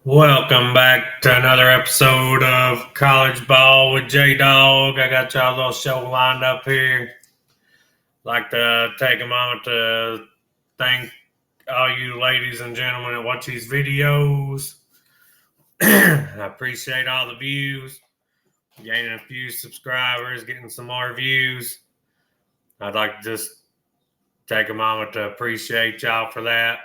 Welcome back to another episode of College Ball with J Dog. I got y'all a little show lined up here. Like to take a moment to thank all you ladies and gentlemen that watch these videos. I appreciate all the views, gaining a few subscribers, getting some more views. I'd like to just take a moment to appreciate y'all for that.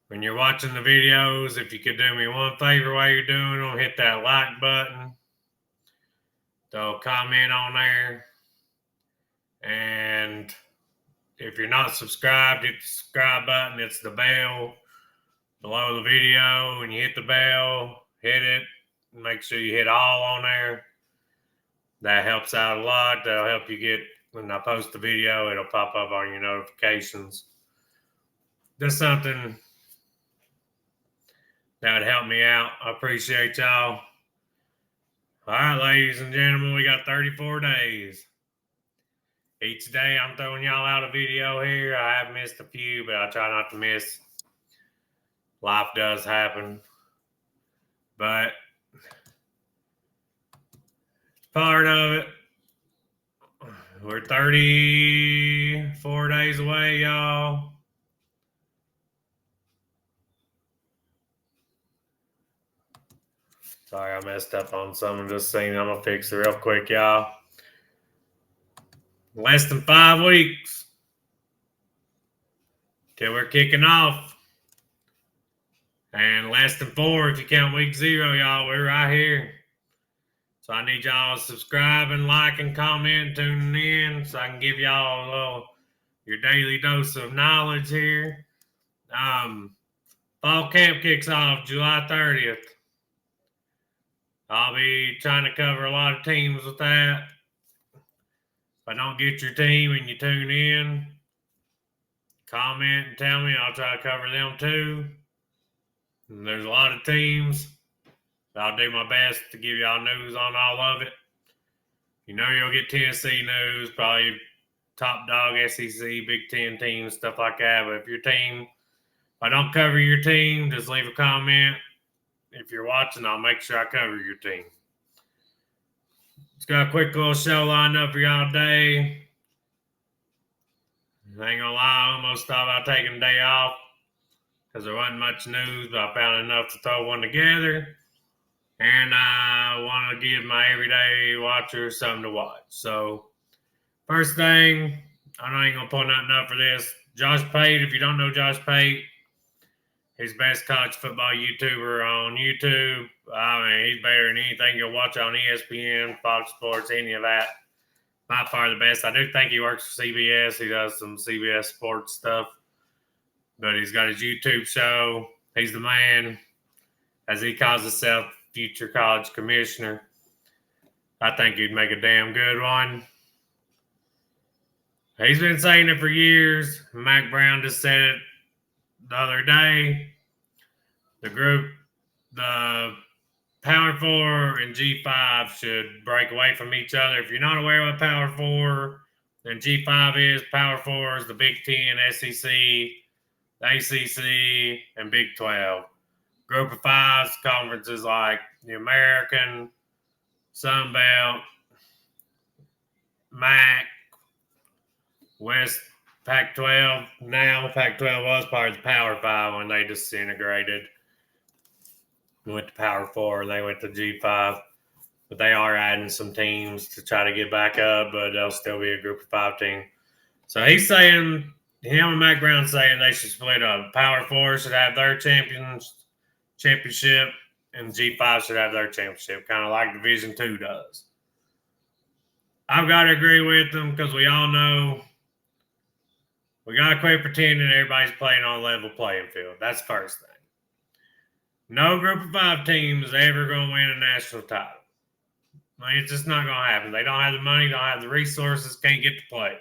When you're watching the videos, if you could do me one favor while you're doing them, hit that like button. Throw a comment on there. And if you're not subscribed, hit the subscribe button. It's the bell below the video. When you hit the bell, hit it. Make sure you hit all on there. That helps out a lot. That'll help you get, when I post the video, it'll pop up on your notifications. Just something that would help me out. I appreciate y'all. All right, ladies and gentlemen, we got 34 days. Each day I'm throwing y'all out a video here. I have missed a few, but I try not to miss. Life does happen. But it's part of it. We're 34 days away, y'all. Sorry, I messed up on something just seen. I'm going to fix it real quick, y'all. Less than 5 weeks till we're kicking off. And less than 4 if you count week 0, y'all. We're right here. So I need y'all to subscribe and like and comment, tuning in, so I can give y'all a little your daily dose of knowledge here. Fall camp kicks off July 30th. I'll be trying to cover a lot of teams with that. If I don't get your team and you tune in, comment and tell me. I'll try to cover them too. And there's a lot of teams. I'll do my best to give y'all news on all of it. You know you'll get Tennessee news, probably top dog SEC, Big Ten teams, stuff like that. But if I don't cover your team, just leave a comment. If you're watching, I'll make sure I cover your team. It's got a quick little show lined up for y'all today. I ain't gonna lie, I almost thought about taking a day off because there wasn't much news, but I found enough to throw one together. And I want to give my everyday watcher something to watch. So, first thing, I ain't going to pull nothing up for this. Josh Pate, if you don't know Josh Pate, he's the best college football YouTuber on YouTube. I mean, he's better than anything you'll watch on ESPN, Fox Sports, any of that. By far the best. I do think he works for CBS. He does some CBS sports stuff. But he's got his YouTube show. He's the man, as he calls himself, future college commissioner. I think he'd make a damn good one. He's been saying it for years. Mac Brown just said it the other day. The Power 4 and G5 should break away from each other. If you're not aware what Power 4 and G5 is, Power 4 is the Big Ten, SEC, the ACC, and Big 12. Group of Fives, conferences like the American, Sun Belt, MAC, West, Pac-12. Now Pac-12 was part of the Power 5 when they disintegrated. Went to Power 4, they went to G5. But they are adding some teams to try to get back up, but they'll still be a Group of 5 team. So he's saying, him and Mac Brown saying they should split up. Power 4 should have their championship, and G5 should have their championship, kind of like Division 2 does. I've got to agree with them because we all know we got to quit pretending everybody's playing on a level playing field. That's the first thing. No Group of 5 team is ever going to win a national title. I mean, it's just not going to happen. They don't have the money, don't have the resources, can't get the players.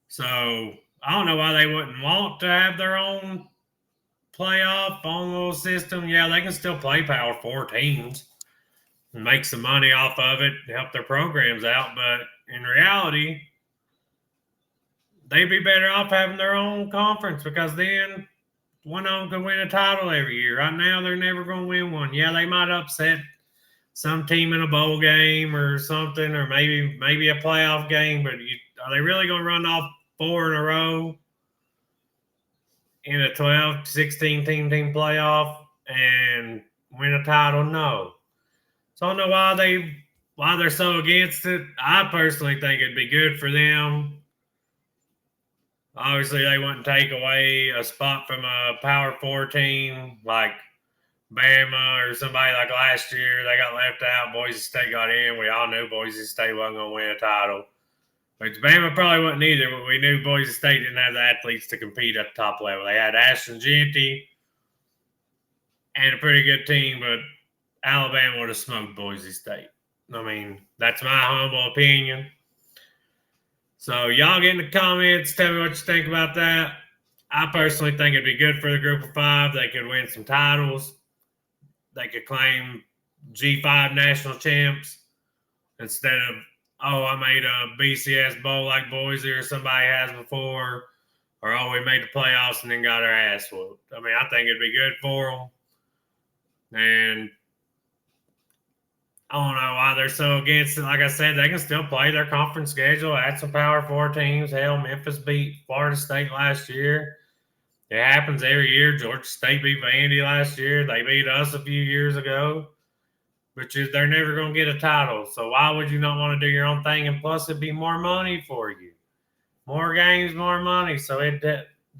So I don't know why they wouldn't want to have their own playoff on little system. Yeah, they can still play Power 4 teams and make some money off of it, help their programs out. But in reality, they'd be better off having their own conference because then one of them could win a title every year. Right now, they're never going to win one. Yeah, they might upset some team in a bowl game or something, or maybe a playoff game. But are they really going to run off 4 in a row in a 12, 16 team playoff and win a title? No. So I don't know why they're so against it. I personally think it'd be good for them. Obviously, they wouldn't take away a spot from a Power 4 team like Bama or somebody like last year. They got left out. Boise State got in. We all knew Boise State wasn't going to win a title. Which Bama probably wouldn't either, but we knew Boise State didn't have the athletes to compete at the top level. They had Ashton Jeanty and a pretty good team, but Alabama would have smoked Boise State. I mean, that's my humble opinion. So y'all get in the comments. Tell me what you think about that. I personally think it'd be good for the group of 5. They could win some titles. They could claim G5 national champs instead of, I made a BCS bowl like Boise or somebody has before, or we made the playoffs and then got our ass whooped. I mean, I think it'd be good for them. And I don't know why they're so against it. Like I said, they can still play their conference schedule, add some Power 4 teams. Hell, Memphis beat Florida State last year. It happens every year. Georgia State beat Vandy last year. They beat us a few years ago. But they're never going to get a title. So why would you not want to do your own thing? And plus, it'd be more money for you. More games, more money. So it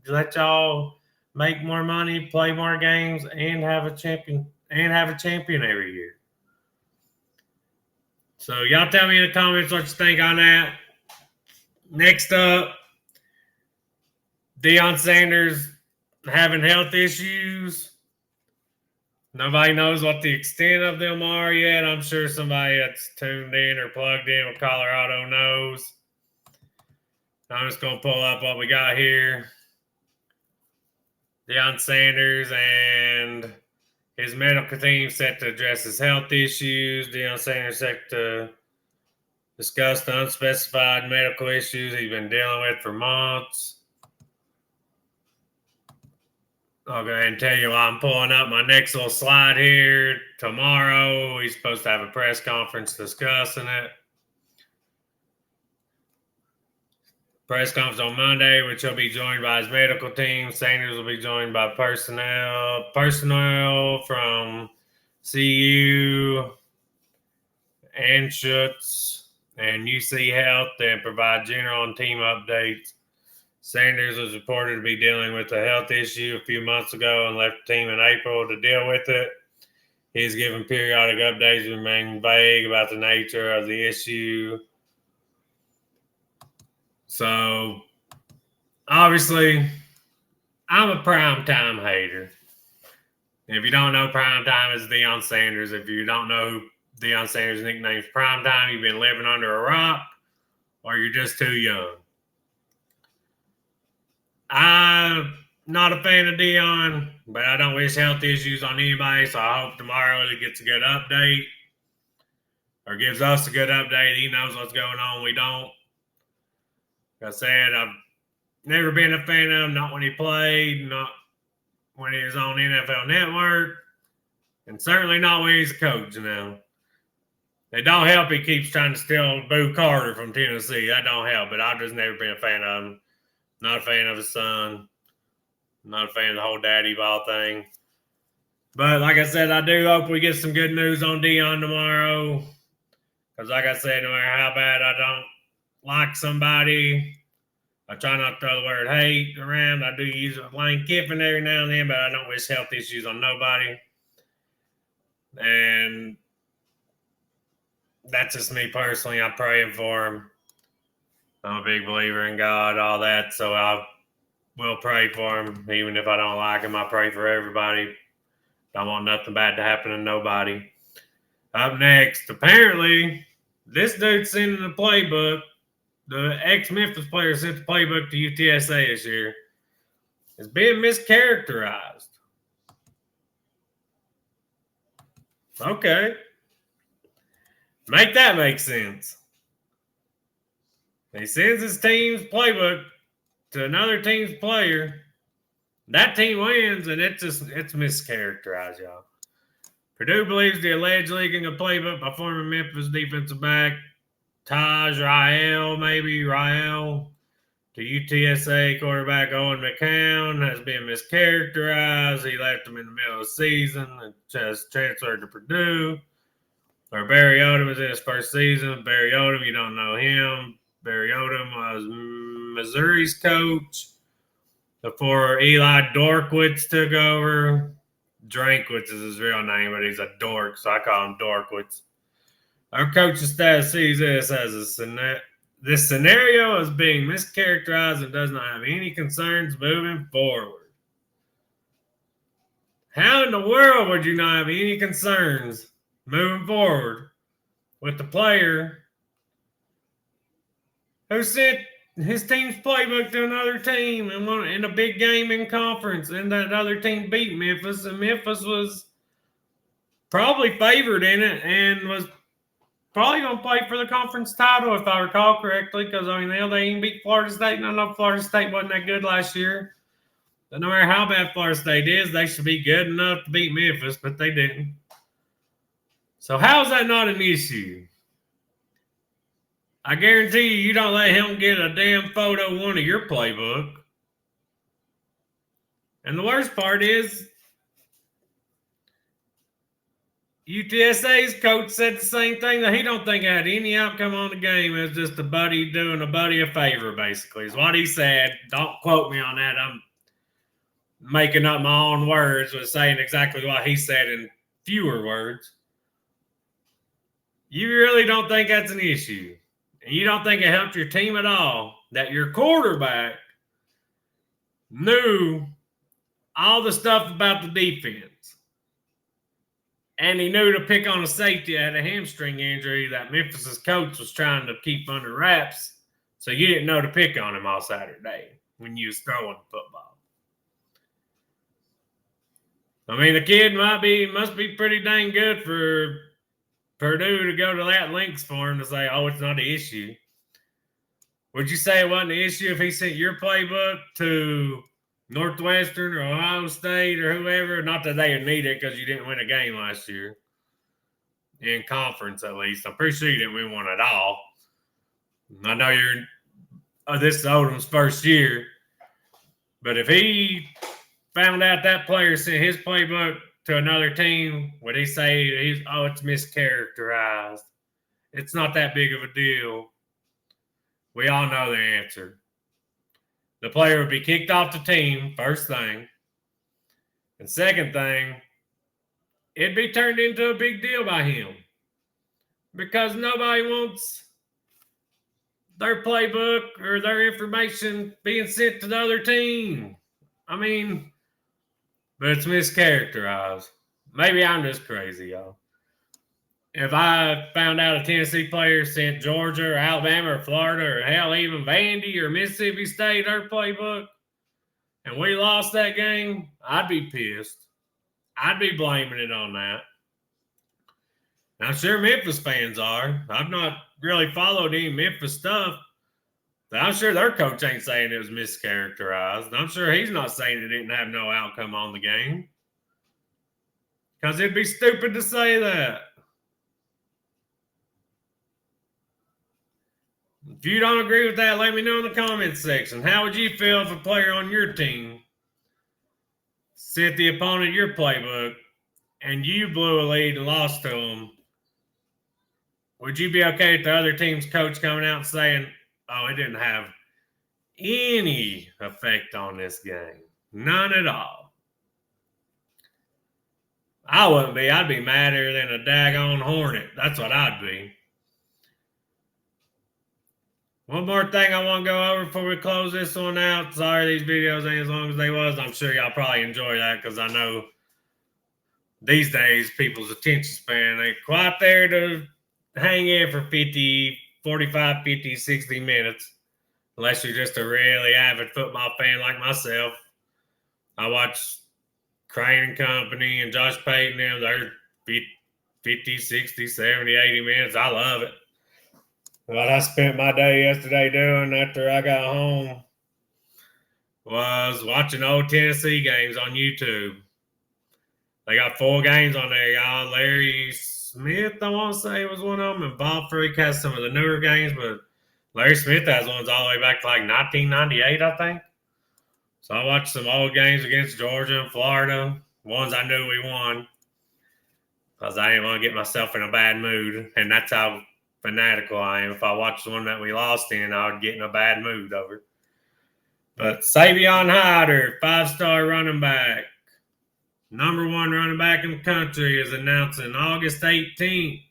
let y'all make more money, play more games, and have a champion every year. So y'all tell me in the comments what you think on that. Next up, Deion Sanders having health issues. Nobody knows what the extent of them are yet. I'm sure somebody that's tuned in or plugged in with Colorado knows. I'm just going to pull up what we got here. Deion Sanders and his medical team set to address his health issues. Deion Sanders set to discuss the unspecified medical issues he's been dealing with for months. I'll go ahead and tell you why I'm pulling up my next little slide here. Tomorrow, he's supposed to have a press conference discussing it. Press conference on Monday, which he'll be joined by his medical team. Sanders will be joined by personnel from CU, Anschutz, and UC Health, and provide general and team updates. Sanders was reported to be dealing with a health issue a few months ago and left the team in April to deal with it. He's given periodic updates, remaining vague about the nature of the issue. So, obviously, I'm a primetime hater. If you don't know, primetime is Deion Sanders. If you don't know who Deion Sanders' nickname is primetime, you've been living under a rock or you're just too young. I'm not a fan of Deion, but I don't wish health issues on anybody, so I hope tomorrow he gets a good update or gives us a good update. He knows what's going on. We don't. Like I said, I've never been a fan of him, not when he played, not when he was on NFL Network, and certainly not when he's a coach now. It don't help he keeps trying to steal Boo Carter from Tennessee. That don't help, but I've just never been a fan of him. Not a fan of his son. Not a fan of the whole daddy ball thing. But like I said, I do hope we get some good news on Deion tomorrow. Because like I said, no matter how bad I don't like somebody, I try not to throw the word hate around. I do use it with Lane Kiffin every now and then, but I don't wish health issues on nobody. And that's just me personally. I'm praying for him. I'm a big believer in God, all that, so I will pray for him. Even if I don't like him, I pray for everybody. Don't want nothing bad to happen to nobody. Up next, apparently, this dude sending the playbook. The ex-Memphis player sent the playbook to UTSA this year. It's being mischaracterized. Okay. Make that make sense. He sends his team's playbook to another team's player, That team wins, and it's mischaracterized, y'all. Purdue believes the alleged leaking of playbook by former Memphis defensive back Taj Rael to UTSA quarterback Owen McCown has been mischaracterized. He left him in the middle of the season and just transferred to Purdue. Or Barry Odom was in his first season. Barry Odom, you don't know him. Barry Odom was Missouri's coach before Eli Dorkwitz took over. Drankwitz is his real name, but he's a dork, so I call him Dorkwitz. Our coaching staff sees this as this scenario is being mischaracterized and does not have any concerns moving forward. How in the world would you not have any concerns moving forward with the player who sent his team's playbook to another team and won in a big game in conference, and that other team beat Memphis, and Memphis was probably favored in it and was probably going to play for the conference title, if I recall correctly, because, I mean, they even beat Florida State, and I know Florida State wasn't that good last year. But no matter how bad Florida State is, they should be good enough to beat Memphis, but they didn't. So how is that not an issue? I guarantee you don't let him get a damn photo one of your playbook. And the worst part is UTSA's coach said the same thing, that he don't think it had any outcome on the game. It was just a buddy doing a buddy a favor, basically, is what he said. Don't quote me on that. I'm making up my own words with saying exactly what he said in fewer words. You really don't think that's an issue? And you don't think it helped your team at all that your quarterback knew all the stuff about the defense, and he knew to pick on a safety that had a hamstring injury that Memphis's coach was trying to keep under wraps, so you didn't know to pick on him all Saturday when you was throwing football? I mean, the kid must be pretty dang good for Purdue to go to that lengths for him to say, oh, it's not an issue. Would you say it wasn't an issue if he sent your playbook to Northwestern or Ohio State or whoever? Not that they would need it because you didn't win a game last year. In conference, at least. I'm pretty sure you didn't win one at all. I know this is Odom's first year. But if he found out that player sent his playbook to another team, would he say, it's mischaracterized? It's not that big of a deal. We all know the answer. The player would be kicked off the team, first thing. And second thing, it'd be turned into a big deal by him. Because nobody wants their playbook or their information being sent to the other team. I mean, but it's mischaracterized. Maybe I'm just crazy, y'all. If I found out a Tennessee player sent Georgia or Alabama or Florida or hell, even Vandy or Mississippi State their playbook, and we lost that game, I'd be pissed. I'd be blaming it on that. And I'm sure Memphis fans are. I've not really followed any Memphis stuff, but I'm sure their coach ain't saying it was mischaracterized. I'm sure he's not saying it didn't have no outcome on the game. Because it'd be stupid to say that. If you don't agree with that, let me know in the comments section. How would you feel if a player on your team sent the opponent your playbook and you blew a lead and lost to them? Would you be okay with the other team's coach coming out and saying, oh, it didn't have any effect on this game? None at all. I wouldn't be. I'd be madder than a daggone hornet. That's what I'd be. One more thing I want to go over before we close this one out. Sorry these videos ain't as long as they was. I'm sure y'all probably enjoy that because I know these days people's attention span ain't quite there to hang in for 45, 50, 60 minutes. Unless you're just a really avid football fan like myself. I watch Crane and Company and Josh Payton. They're 50, 60, 70, 80 minutes. I love it. What I spent my day yesterday doing after I got home was watching old Tennessee games on YouTube. They got 4 games on there, y'all. Larry Smith, I want to say, was one of them, and Bob Freak has some of the newer games, but Larry Smith has ones all the way back to like 1998, I think. So I watched some old games against Georgia and Florida, ones I knew we won, because I didn't want to get myself in a bad mood, and that's how fanatical I am. If I watched the one that we lost in, I would get in a bad mood over it. But Savion Hyder, 5-star running back, number 1 running back in the country, is announcing August 18th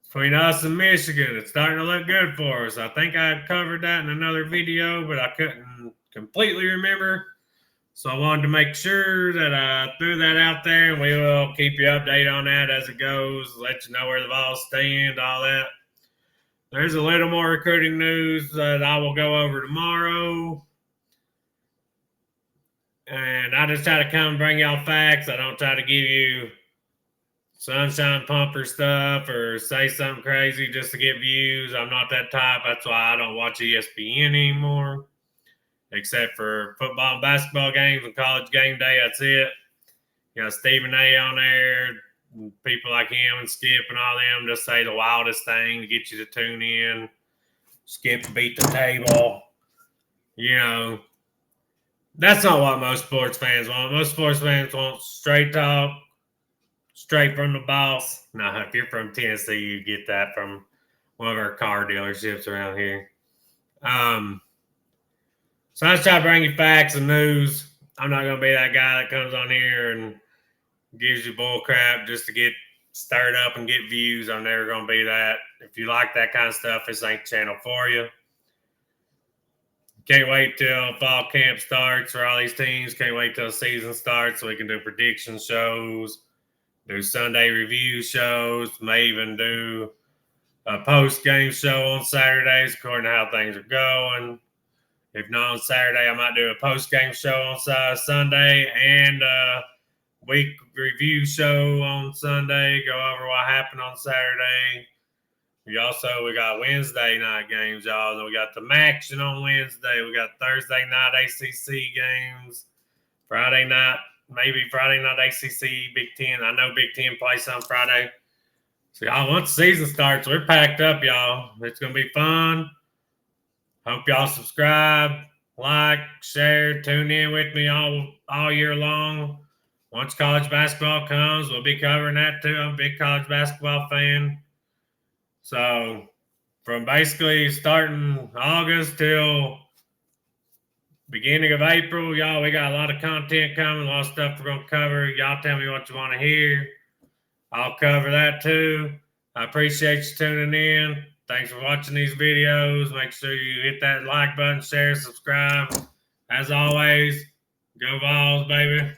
between us and Michigan. It's starting to look good for us. I think I covered that in another video, but I couldn't completely remember. So I wanted to make sure that I threw that out there, and we will keep you updated on that as it goes, let you know where the Vols stand, all that. There's a little more recruiting news that I will go over tomorrow. And I just try to come and bring y'all facts. I don't try to give you sunshine pumper stuff or say something crazy just to get views. I'm not that type. That's why I don't watch ESPN anymore, except for football and basketball games and college game day. That's it. You got Stephen A on there, people like him and Skip and all them just say the wildest thing to get you to tune in. Skip beat the table. You know, that's not what most sports fans want. Most sports fans want straight talk, straight from the boss. Now, if you're from Tennessee, you get that from one of our car dealerships around here. So I just try to bring you facts and news. I'm not going to be that guy that comes on here and gives you bull crap just to get stirred up and get views. I'm never going to be that. If you like that kind of stuff, this ain't the channel for you. Can't wait till fall camp starts for all these teams. Can't wait till the season starts so we can do prediction shows, do Sunday review shows, may even do a post-game show on Saturdays according to how things are going. If not on Saturday, I might do a post-game show on Sunday and a week review show on Sunday, go over what happened on Saturday. We got Wednesday night games, y'all. Then we got the Maction on Wednesday. We got Thursday night ACC games. Friday night ACC, Big Ten. I know Big Ten plays on Friday. So, y'all, once the season starts, we're packed up, y'all. It's going to be fun. Hope y'all subscribe, like, share, tune in with me all year long. Once college basketball comes, we'll be covering that too. I'm a big college basketball fan. So, from basically starting August till beginning of April, y'all, we got a lot of content coming, a lot of stuff we're going to cover. Y'all tell me what you want to hear. I'll cover that too. I appreciate you tuning in. Thanks for watching these videos. Make sure you hit that like button, share, subscribe. As always, go Vols, baby.